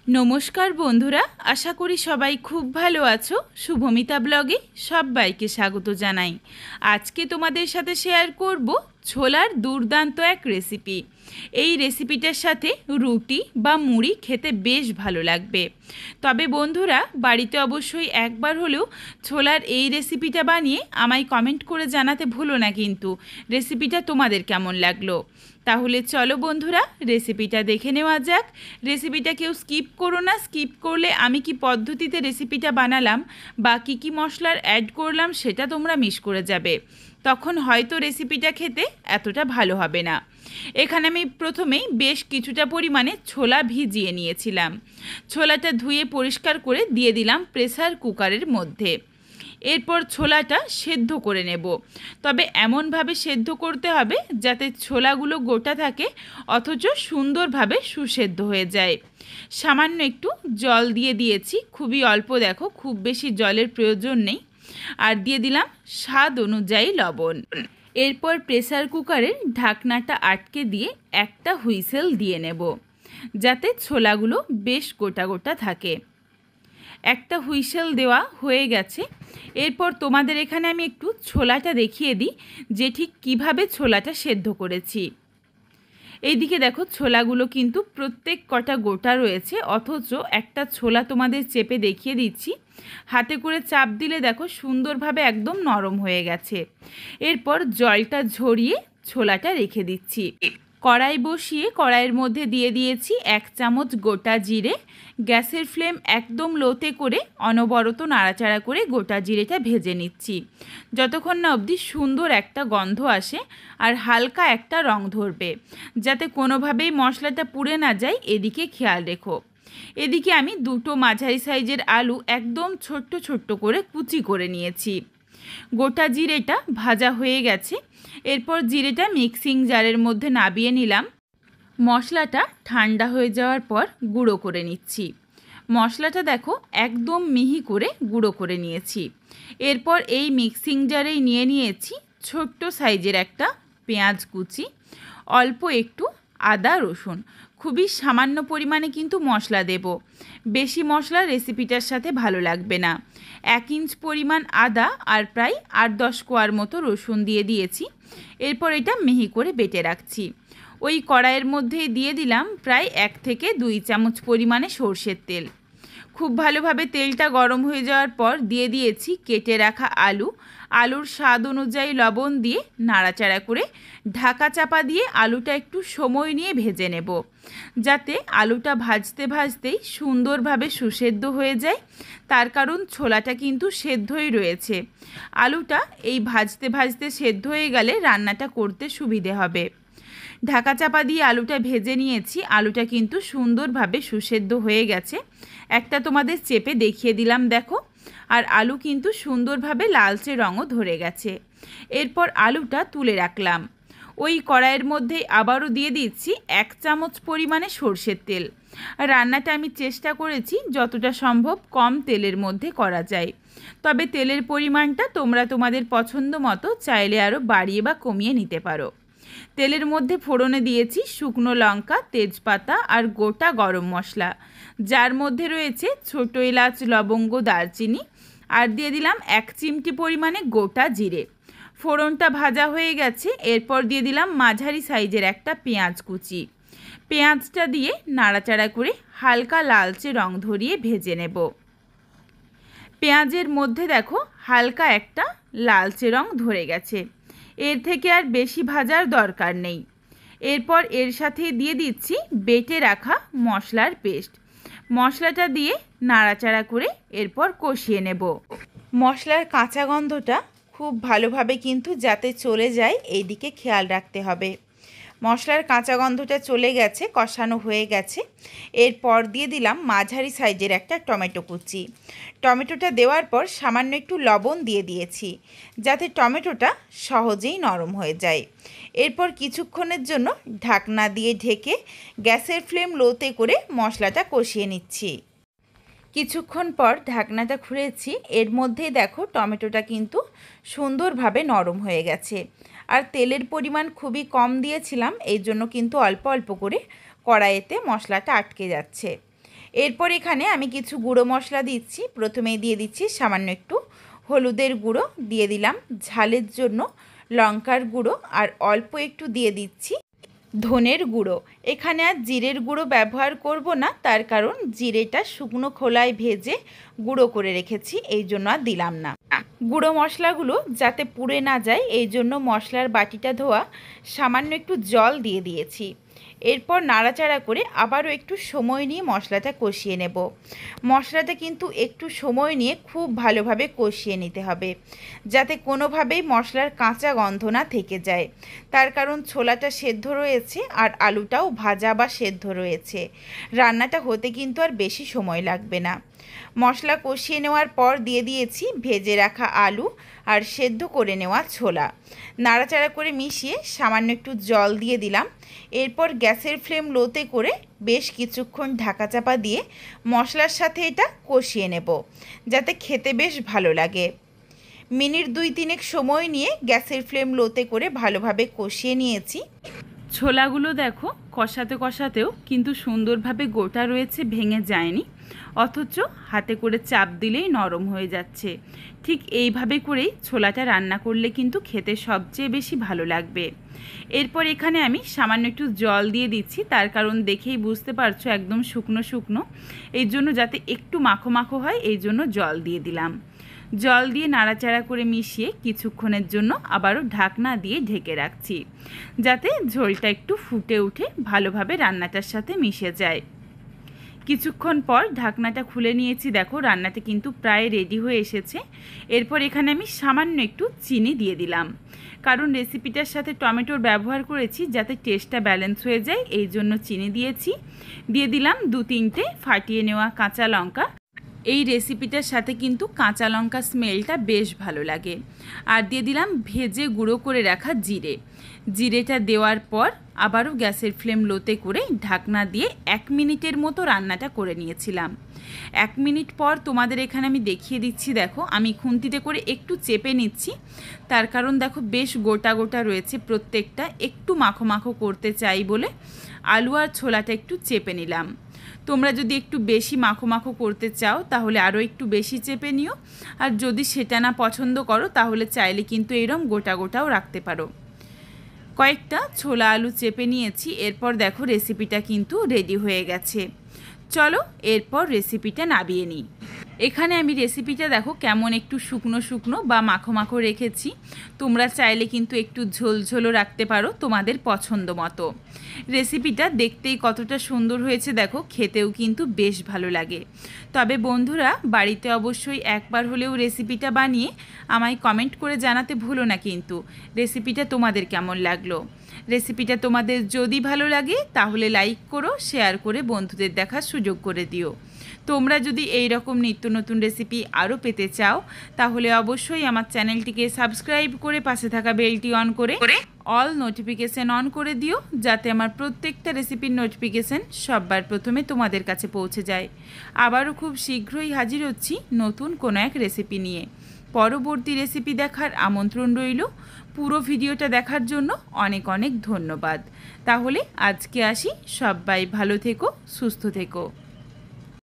নমস্কার বন্ধুরা, আশা করি সবাই খুব ভালো আছো। শুভমিতা ব্লগে সবাইকে স্বাগত জানাই। আজকে তোমাদের সাথে শেয়ার করব ছোলার দুর্দান্ত এক রেসিপি। এই রেসিপিটার সাথে রুটি বা মুড়ি খেতে বেশ ভালো লাগবে। তবে বন্ধুরা, বাড়িতে অবশ্যই একবার হলেও ছোলার এই রেসিপিটা বানিয়ে আমায় কমেন্ট করে জানাতে ভুলো না কিন্তু রেসিপিটা তোমাদের কেমন লাগলো। তাহলে চলো বন্ধুরা, রেসিপিটা দেখে নেওয়া যাক। রেসিপিটা কেউ স্কিপ করো না, স্কিপ করলে আমি কি পদ্ধতিতে রেসিপিটা বানালাম বা কী মশলার অ্যাড করলাম সেটা তোমরা মিস করে যাবে, তখন হয়তো রেসিপিটা খেতে এতটা ভালো হবে না। এখানে আমি প্রথমেই বেশ কিছুটা পরিমাণে ছোলা ভিজিয়ে নিয়েছিলাম। ছোলাটা ধুয়ে পরিষ্কার করে দিয়ে দিলাম প্রেসার কুকারের মধ্যে। এরপর ছোলাটা সেদ্ধ করে নেব, তবে এমনভাবে সেদ্ধ করতে হবে যাতে ছোলাগুলো গোটা থাকে অথচ সুন্দরভাবে সুসেদ্ধ হয়ে যায়। সামান্য একটু জল দিয়ে দিয়েছি, খুবই অল্প, দেখো খুব বেশি জলের প্রয়োজন নেই। আর দিয়ে দিলাম স্বাদ অনুযায়ী লবণ। এরপর প্রেসার কুকারের ঢাকনাটা আটকে দিয়ে একটা হুইসেল দিয়ে নেব যাতে ছোলাগুলো বেশ গোটা গোটা থাকে। একটা হুইসেল দেওয়া হয়ে গেছে। এরপর তোমাদের এখানে আমি একটু ছোলাটা দেখিয়ে দিই যে ঠিক কীভাবে ছোলাটা সেদ্ধ করেছি। এইদিকে দেখো ছোলাগুলো কিন্তু প্রত্যেক কটা গোটা রয়েছে, অথচ একটা ছোলা তোমাদের চেপে দেখিয়ে দিচ্ছি। হাতে করে চাপ দিলে দেখো সুন্দরভাবে একদম নরম হয়ে গেছে। এরপর জলটা ঝরিয়ে ছোলাটা রেখে দিচ্ছি। কড়াই বসিয়ে কড়াইয়ের মধ্যে দিয়ে দিয়েছি 1 চামচ গোটা জিরে। গ্যাসের ফ্লেম একদম লোতে করে অনবরত নাড়াচাড়া করে গোটা জিরেটা ভেজে নিচ্ছি যতক্ষণ না অবধি সুন্দর একটা গন্ধ আসে আর হালকা একটা রং ধরবে, যাতে কোনোভাবেই মশলাটা পুড়ে না যায় এদিকে খেয়াল রেখো। এদিকে আমি 2টো মাঝারি সাইজের আলু একদম ছোট্ট ছোট্ট করে কুচি করে নিয়েছি। গোটা জিরেটা ভাজা হয়ে গেছে। এরপর জিরেটা মিক্সিং জারের মধ্যে নাবিয়ে নিলাম। মশলাটা ঠান্ডা হয়ে যাওয়ার পর গুঁড়ো করে নিচ্ছি। মশলাটা দেখো একদম মিহি করে গুঁড়ো করে নিয়েছি। এরপর এই মিক্সিং জারেই নিয়ে নিয়েছি ছোট্ট সাইজের একটা পেঁয়াজ কুচি, অল্প একটু আদা রসুন, খুবই সামান্য পরিমাণে কিন্তু মশলা দেব, বেশি মশলা রেসিপিটার সাথে ভালো লাগবে না। 1 ইঞ্চ পরিমাণ আদা আর প্রায় 8-10 কোয়ার মতো রসুন দিয়ে দিয়েছি। এরপর এটা মিহি করে বেটে রাখছি। ওই কড়াইয়ের মধ্যেই দিয়ে দিলাম প্রায় 1 থেকে 2 চামচ পরিমাণে সর্ষের তেল। খুব ভালোভাবে তেলটা গরম হয়ে যাওয়ার পর দিয়ে দিয়েছি কেটে রাখা আলু। আলুর স্বাদ অনুযায়ী লবণ দিয়ে নাড়াচাড়া করে ঢাকা চাপা দিয়ে আলুটা একটু সময় নিয়ে ভেজে নেব, যাতে আলুটা ভাজতে ভাজতেই সুন্দরভাবে সুসেদ্ধ হয়ে যায়। তার কারণ ছোলাটা কিন্তু সেদ্ধই রয়েছে। আলুটা এই ভাজতে ভাজতে সেদ্ধ হয়ে গেলে রান্নাটা করতে সুবিধে হবে। ঢাকা চাপা দিয়ে আলুটা ভেজে নিয়েছি। আলুটা কিন্তু সুন্দরভাবে সুসেদ্ধ হয়ে গেছে। একটা তোমাদের চেপে দেখিয়ে দিলাম দেখো। আর আলু কিন্তু সুন্দরভাবে লালচে রঙও ধরে গেছে। এরপর আলুটা তুলে রাখলাম। ওই কড়াইয়ের মধ্যে আবারও দিয়ে দিচ্ছি 1 চামচ পরিমাণে সর্ষের তেল। রান্নাটা আমি চেষ্টা করেছি যতটা সম্ভব কম তেলের মধ্যে করা যায়, তবে তেলের পরিমাণটা তোমরা তোমাদের পছন্দ মতো চাইলে আরও বাড়িয়ে বা কমিয়ে নিতে পারো। তেলের মধ্যে ফোড়নে দিয়েছি শুকনো লঙ্কা, তেজপাতা আর গোটা গরম মশলা, যার মধ্যে রয়েছে ছোটো এলাচ, লবঙ্গ, দারচিনি, আর দিয়ে দিলাম 1 চিমটি পরিমাণে গোটা জিরে। ফোড়নটা ভাজা হয়ে গেছে। এরপর দিয়ে দিলাম মাঝারি সাইজের একটা পেঁয়াজ কুচি। পেঁয়াজটা দিয়ে নাড়াচাড়া করে হালকা লালচে রং ধরিয়ে ভেজে নেব। পেঁয়াজের মধ্যে দেখো হালকা একটা লালচে রং ধরে গেছে। এর থেকে আর বেশি ভাজার দরকার নেই। এরপর এর সাথে দিয়ে দিচ্ছি বেটে রাখা মশলার পেস্ট। মশলাটা দিয়ে নাড়াচাড়া করে এরপর কষিয়ে নেব। মশলার কাঁচা গন্ধটা খুব ভালোভাবে কিন্তু যাতে চলে যায় এই দিকে খেয়াল রাখতে হবে। মশলার কাঁচা গন্ধটা চলে গেছে, কষানো হয়ে গেছে। এরপর দিয়ে দিলাম মাঝারি সাইজের একটা টমেটো কুচি। টমেটোটা দেওয়ার পর সামান্য একটু লবণ দিয়ে দিয়েছি যাতে টমেটোটা সহজেই নরম হয়ে যায়। এরপর কিছুক্ষণের জন্য ঢাকনা দিয়ে ঢেকে গ্যাসের ফ্লেম লোতে করে মশলাটা কষিয়ে নিচ্ছি। কিছুক্ষণ পর ঢাকনাটা খুলেছি। এর মধ্যেই দেখো টমেটোটা কিন্তু সুন্দরভাবে নরম হয়ে গেছে। আর তেলের পরিমাণ খুবই কম দিয়েছিলাম, এই জন্য কিন্তু অল্প অল্প করে কড়াইতে মশলাটা আটকে যাচ্ছে। এরপর এখানে আমি কিছু গুঁড়ো মশলা দিচ্ছি। প্রথমেই দিয়ে দিচ্ছি সামান্য একটু হলুদের গুঁড়ো, দিয়ে দিলাম ঝালের জন্য লঙ্কার গুঁড়ো, আর অল্প একটু দিয়ে দিচ্ছি ধনের গুঁড়ো। এখানে আর জিরের গুঁড়ো ব্যবহার করব না, তার কারণ জিরেটা শুকনো খোলায় ভেজে গুঁড়ো করে রেখেছি, এই জন্য আর দিলাম না। গুঁড়ো মশলাগুলো যাতে পুড়ে না যায় এই জন্য মশলার বাটিটা ধোয়া সামান্য একটু জল দিয়ে দিয়েছি। এরপর নাড়াচাড়া করে আবারও একটু সময় নিয়ে মশলাটা কষিয়ে নেব। মশলাটা কিন্তু একটু সময় নিয়ে খুব ভালোভাবে কষিয়ে নিতে হবে, যাতে কোনোভাবেই মশলার কাঁচা গন্ধ না থেকে যায়। তার কারণ ছোলাটা সেদ্ধ রয়েছে আর আলুটাও ভাজা বা সেদ্ধ রয়েছে, রান্নাটা হতে কিন্তু আর বেশি সময় লাগবে না। মশলা কষিয়ে নেওয়ার পর দিয়ে দিয়েছি ভেজে রাখা আলু আর সেদ্ধ করে নেওয়া ছোলা। নাড়াচাড়া করে মিশিয়ে সামান্য একটু জল দিয়ে দিলাম। এরপর গ্যাসের ফ্লেম লোতে করে বেশ কিছুক্ষণ ঢাকা চাপা দিয়ে মশলার সাথে এটা কষিয়ে নেব, যাতে খেতে বেশ ভালো লাগে। মিনিট 2-3 সময় নিয়ে গ্যাসের ফ্লেম লোতে করে ভালোভাবে কষিয়ে নিয়েছি। ছোলাগুলো দেখো কষাতে কষাতেও কিন্তু সুন্দরভাবে গোটা রয়েছে, ভেঙে যায়নি, অথচ হাতে করে চাপ দিলেই নরম হয়ে যাচ্ছে। ঠিক এইভাবে করেই ছোলাটা রান্না করলে কিন্তু খেতে সবচেয়ে বেশি ভালো লাগবে। এরপর এখানে আমি সামান্য একটু জল দিয়ে দিচ্ছি, তার কারণ দেখেই বুঝতে পারছো একদম শুকনো শুকনো, এই জন্য যাতে একটু মাখো মাখো হয় এই জন্য জল দিয়ে দিলাম। জল দিয়ে নাড়াচাড়া করে মিশিয়ে কিছুক্ষণের জন্য আবারও ঢাকনা দিয়ে ঢেকে রাখছি, যাতে ঝোলটা একটু ফুটে উঠে ভালোভাবে রান্নাটার সাথে মিশে যায়। কিছুক্ষণ পর ঢাকনাটা খুলে নিয়েছি, দেখো রান্নাটা কিন্তু প্রায় রেডি হয়ে এসেছে। এরপর এখানে আমি সামান্য একটু চিনি দিয়ে দিলাম, কারণ রেসিপিটার সাথে টমেটোর ব্যবহার করেছি, যাতে টেস্টটা ব্যালেন্স হয়ে যায় এই জন্য চিনি দিয়েছি। দিয়ে দিলাম 2-3টে ফাটিয়ে নেওয়া কাঁচা লঙ্কা। এই রেসিপিটার সাথে কিন্তু কাঁচা লঙ্কা স্মেলটা বেশ ভালো লাগে। আর দিয়ে দিলাম ভেজে গুঁড়ো করে রাখা জিরেটা দেওয়ার পর আবারও গ্যাসের ফ্লেম লোতে করে ঢাকনা দিয়ে 1 মিনিটের মতো রান্নাটা করে নিয়েছিলাম। 1 মিনিট পর তোমাদের এখানে আমি দেখিয়ে দিচ্ছি, দেখো আমি খুন্তিতে করে একটু চেপে নিচ্ছি, তার কারণ দেখো বেশ গোটা গোটা রয়েছে প্রত্যেকটা, একটু মাখো মাখো করতে চাই বলে আলু আর ছোলাটা একটু চেপে নিলাম। তোমরা যদি একটু বেশি মাখো মাখো করতে চাও তাহলে আরও একটু বেশি চেপে নিও, আর যদি সেটা না পছন্দ করো তাহলে চাইলে কিন্তু এরম গোটা গোটাও রাখতে পারো। কয়েকটা ছোলা আলু চেপে নিয়েছি। এরপর দেখো রেসিপিটা কিন্তু রেডি হয়ে গেছে। চলো এরপর রেসিপিটা নামিয়ে নিই। এখানে আমি রেসিপিটা দেখো কেমন একটু শুকনো শুকনো বা মাখো মাখো রেখেছি, তোমরা চাইলে কিন্তু একটু ঝোল ঝোলও রাখতে পারো তোমাদের পছন্দ মতো। রেসিপিটা দেখতেই কতটা সুন্দর হয়েছে দেখো, খেতেও কিন্তু বেশ ভালো লাগে। তবে বন্ধুরা বাড়িতে অবশ্যই একবার হলেও রেসিপিটা বানিয়ে আমায় কমেন্ট করে জানাতে ভুলো না কিন্তু রেসিপিটা তোমাদের কেমন লাগলো। রেসিপিটা তোমাদের যদি ভালো লাগে তাহলে লাইক করো, শেয়ার করে বন্ধুদের দেখার সুযোগ করে দিও। তোমরা যদি এই রকম নিত্য নতুন রেসিপি আরও পেতে চাও তাহলে অবশ্যই আমার চ্যানেলটিকে সাবস্ক্রাইব করে পাশে থাকা বেলটি অন করে অল নোটিফিকেশান অন করে দিও, যাতে আমার প্রত্যেকটা রেসিপির নোটিফিকেশান সবার প্রথমে তোমাদের কাছে পৌঁছে যায়। আবারও খুব শীঘ্রই হাজির হচ্ছি নতুন কোনো এক রেসিপি নিয়ে। পরবর্তী রেসিপি দেখার আমন্ত্রণ রইল। পুরো ভিডিওটা দেখার জন্য অনেক অনেক ধন্যবাদ। তাহলে আজকে আসি, সবাই ভালো থেকো, সুস্থ থেকো।